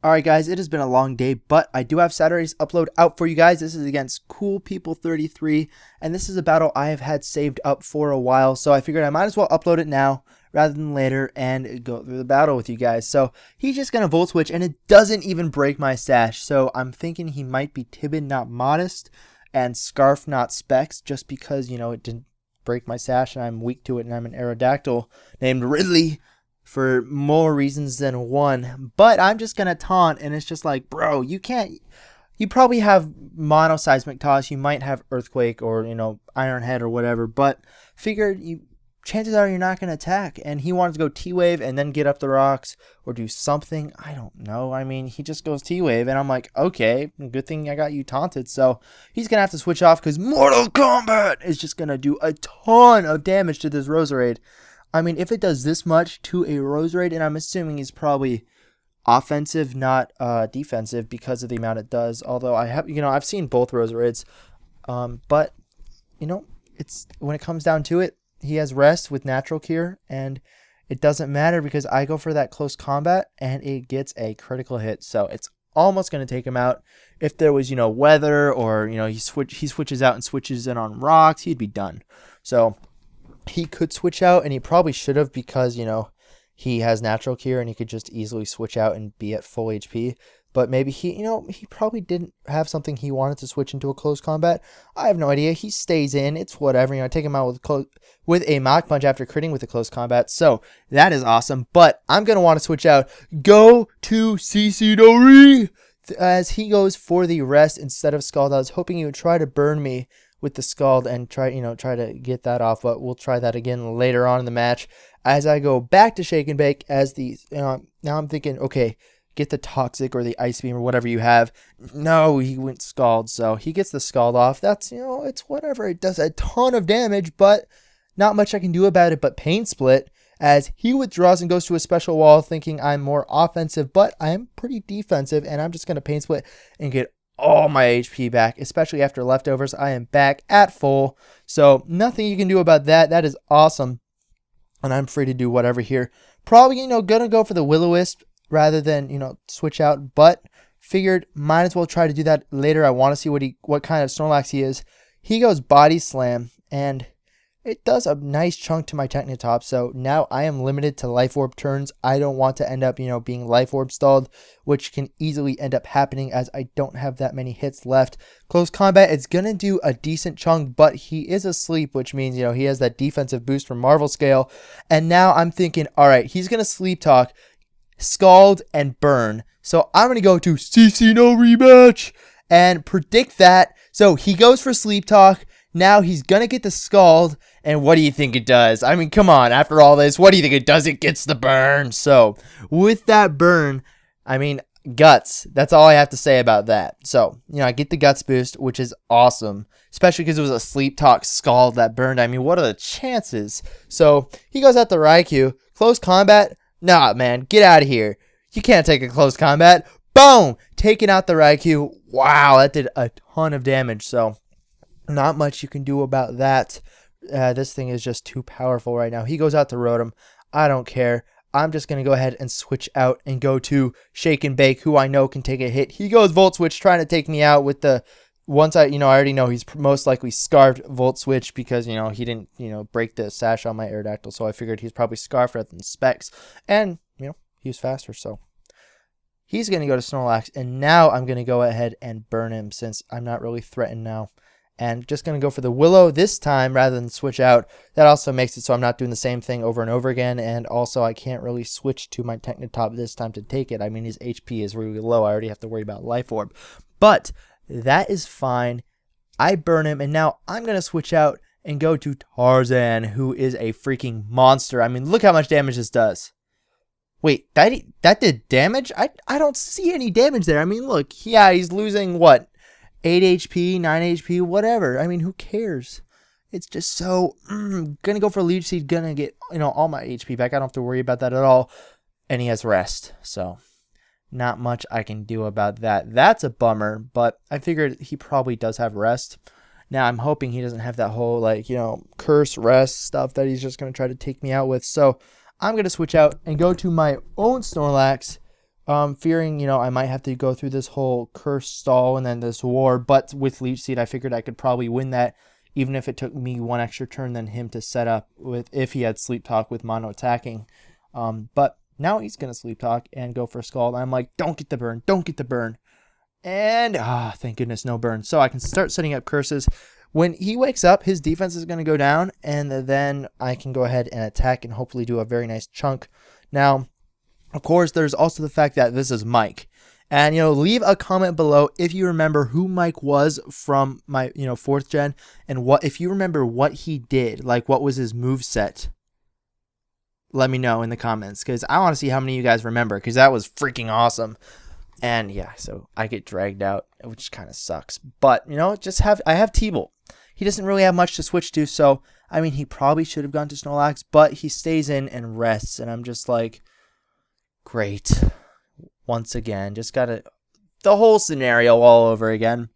Alright guys, it has been a long day, but I do have Saturday's upload out for you guys. This is against CoolPeople33, and this is a battle I have had saved up for a while, so I figured I might as well upload it now rather than later and go through the battle with you guys. So he's just going to Volt Switch, and it doesn't even break my stash, so I'm thinking he might be Timid, not Modest, and Scarf, not Specs, just because, you know, it didn't break my stash and I'm weak to it and I'm an Aerodactyl named Ridley. For more reasons than one, but I'm just gonna taunt, and it's just like, bro, you can't. You probably have mono seismic toss, you might have earthquake or iron head or whatever, but figured chances are you're not gonna attack. And he wanted to go T-wave and then get up the rocks or do something. I don't know. I mean, he just goes T-wave, and I'm like, okay, good thing I got you taunted. So he's gonna have to switch off because Mortal Kombat is just gonna do a ton of damage to this Roserade. I mean, if it does this much to a Roserade, and I'm assuming he's probably offensive, not defensive, because of the amount it does. Although I've seen both Roserades, but it's when it comes down to it, he has rest with natural cure, and it doesn't matter because I go for that close combat, and it gets a critical hit, so it's almost going to take him out. If there was weather, or he switches out and switches in on rocks, he'd be done. So he could switch out, and he probably should have, because he has natural cure and he could just easily switch out and be at full HP. But maybe he probably didn't have something he wanted to switch into a close combat. I have no idea. He stays in. It's whatever. Take him out with a Mach Punch after critting with a close combat. So that is awesome. But I'm gonna want to switch out. Go to CC as he goes for the rest instead of Scald. I was hoping he would try to burn me with the Scald and try to get that off, but we'll try that again later on in the match. As I go back to Shake and Bake, as the now I'm thinking, okay, get the Toxic or the Ice Beam or whatever you have. No, he went Scald, so he gets the Scald off. That's it's whatever. It does a ton of damage, but not much I can do about it. But Pain Split, as he withdraws and goes to a special wall, thinking I'm more offensive, but I am pretty defensive, and I'm just gonna Pain Split and get all my HP back, especially after leftovers. I am back at full, so nothing you can do about that. That is awesome, and I'm free to do whatever here. Probably gonna go for the Will-O-Wisp rather than switch out, but figured might as well try to do that later. I want to see what kind of Snorlax he is. He goes Body Slam, and it does a nice chunk to my Technotop, so now I am limited to Life Orb turns. I don't want to end up, being Life Orb stalled, which can easily end up happening as I don't have that many hits left. Close combat, it's going to do a decent chunk, but he is asleep, which means, he has that defensive boost from Marvel Scale. And now I'm thinking, all right, he's going to Sleep Talk, Scald, and Burn. So I'm going to go to CC no rematch and predict that. So he goes for Sleep Talk. Now he's going to get the Scald, and what do you think it does? I mean, come on, after all this, what do you think it does? It gets the Burn. So, with that Burn, I mean, Guts. That's all I have to say about that. So, I get the Guts boost, which is awesome, especially because it was a Sleep Talk Scald that burned. I mean, what are the chances? So, he goes out to Raikou. Close combat? Nah, man, get out of here. You can't take a close combat. Boom! Taking out the Raikou. Wow, that did a ton of damage, so not much you can do about that. This thing is just too powerful right now. He goes out to Rotom. I don't care. I'm just going to go ahead and switch out and go to Shake and Bake, who I know can take a hit. He goes Volt Switch, trying to take me out with the... Once I already know he's most likely Scarfed Volt Switch because, he didn't, break the sash on my Aerodactyl. So I figured he's probably Scarfed rather than Specs. And, he was faster, so... He's going to go to Snorlax, and now I'm going to go ahead and burn him since I'm not really threatened now. And just going to go for the Willow this time rather than switch out. That also makes it so I'm not doing the same thing over and over again. And also I can't really switch to my Technotop this time to take it. I mean, his HP is really low. I already have to worry about Life Orb. But that is fine. I burn him, and now I'm going to switch out and go to Tarzan, who is a freaking monster. I mean, look how much damage this does. Wait, that did damage? I don't see any damage there. I mean, look, yeah, he's losing what? 8 HP, 9 HP, whatever. I mean, who cares? It's just so... gonna go for Leech Seed, gonna get, all my HP back. I don't have to worry about that at all. And he has rest, so not much I can do about that. That's a bummer, but I figured he probably does have rest. Now, I'm hoping he doesn't have that whole, curse rest stuff that he's just gonna try to take me out with. So I'm gonna switch out and go to my own Snorlax, fearing, I might have to go through this whole curse stall and then this war. But with Leech Seed, I figured I could probably win that, even if it took me one extra turn than him to set up with if he had Sleep Talk with mono attacking. But now he's going to Sleep Talk and go for Scald. I'm like, don't get the burn, don't get the burn. And, thank goodness, no burn. So I can start setting up curses. When he wakes up, his defense is going to go down, and then I can go ahead and attack and hopefully do a very nice chunk. Now, of course, there's also the fact that this is Mike. And, leave a comment below if you remember who Mike was from my, 4th gen, and if you remember what he did, like what was his moveset. Let me know in the comments, because I want to see how many of you guys remember, because that was freaking awesome. And yeah, so I get dragged out, which kind of sucks. But, I have T-Bolt. He doesn't really have much to switch to, so, I mean, he probably should have gone to Snorlax, but he stays in and rests, and I'm just like, great. Once again, just got the whole scenario all over again.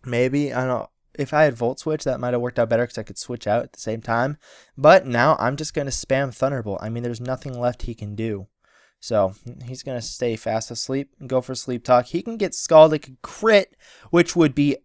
Maybe, I don't know, if I had Volt Switch, that might have worked out better because I could switch out at the same time. But now I'm just going to spam Thunderbolt. I mean, there's nothing left he can do. So he's going to stay fast asleep and go for Sleep Talk. He can get Scalded, could crit, which would be,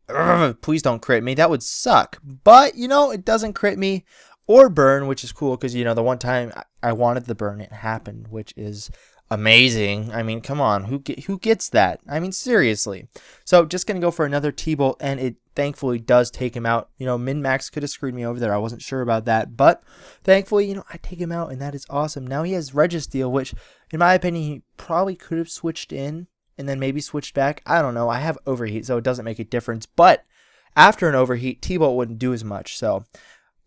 please don't crit me. That would suck. But, it doesn't crit me or burn, which is cool because, the one time I wanted the burn, it happened, which is amazing. I mean, come on, who gets that? I mean, seriously. So just going to go for another T-Bolt, and it thankfully does take him out. Min-Max could have screwed me over there. I wasn't sure about that, but thankfully, I take him out, and that is awesome. Now he has Registeel, which, in my opinion, he probably could have switched in and then maybe switched back. I don't know. I have Overheat, so it doesn't make a difference, but after an Overheat, T-Bolt wouldn't do as much, so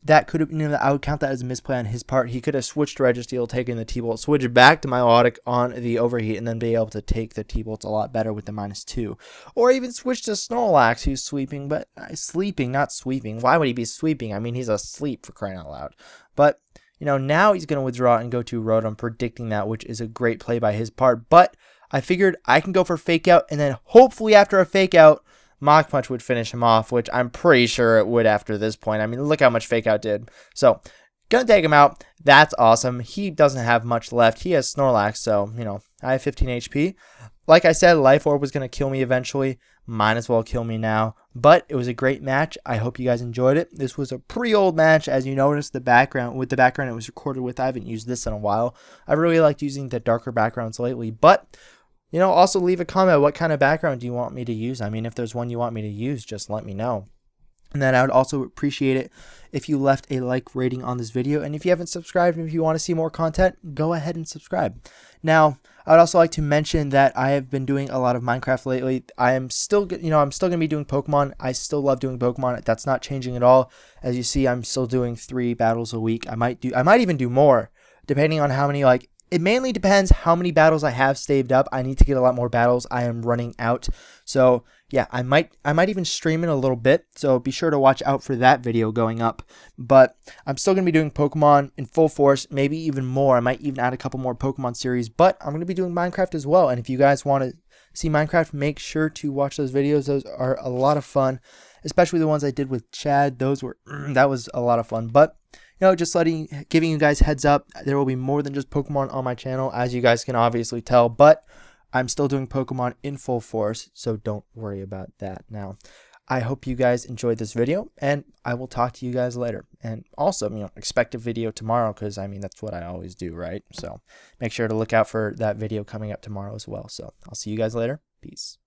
that could have, I would count that as a misplay on his part. He could have switched to Registeel, taken the T-Bolt, switched back to Milotic on the Overheat, and then be able to take the T-Bolts a lot better with the -2. Or even switch to Snorlax, who's sleeping, but sleeping, not sweeping. Why would he be sweeping? I mean, he's asleep, for crying out loud. But, now he's going to withdraw and go to Rotom, predicting that, which is a great play by his part. But I figured I can go for Fake Out, and then hopefully after a Fake Out, Mach Punch would finish him off, which I'm pretty sure it would after this point. I mean, look how much Fake Out did. So, gonna take him out. That's awesome. He doesn't have much left. He has Snorlax, so, I have 15 HP. Like I said, Life Orb was going to kill me eventually. Might as well kill me now. But it was a great match. I hope you guys enjoyed it. This was a pretty old match. As you noticed, the background it was recorded with, I haven't used this in a while. I really liked using the darker backgrounds lately, but also leave a comment. What kind of background do you want me to use? I mean, if there's one you want me to use, just let me know. And then I would also appreciate it if you left a like rating on this video. And if you haven't subscribed and if you want to see more content, go ahead and subscribe. Now, I would also like to mention that I have been doing a lot of Minecraft lately. I'm still going to be doing Pokemon. I still love doing Pokemon. That's not changing at all. As you see, I'm still doing 3 battles a week. I might even do more, depending on how many, it mainly depends how many battles I have saved up. I need to get a lot more battles. I am running out. So, yeah, I might even stream it a little bit. So, be sure to watch out for that video going up. But I'm still going to be doing Pokemon in full force, maybe even more. I might even add a couple more Pokemon series. But I'm going to be doing Minecraft as well. And if you guys want to see Minecraft, make sure to watch those videos. Those are a lot of fun, especially the ones I did with Chad. That was a lot of fun. But just giving you guys heads up, there will be more than just Pokemon on my channel, as you guys can obviously tell, but I'm still doing Pokemon in full force, so don't worry about that. Now, I hope you guys enjoyed this video, and I will talk to you guys later. And also, expect a video tomorrow, because, I mean, that's what I always do, right? So make sure to look out for that video coming up tomorrow as well. So I'll see you guys later. Peace.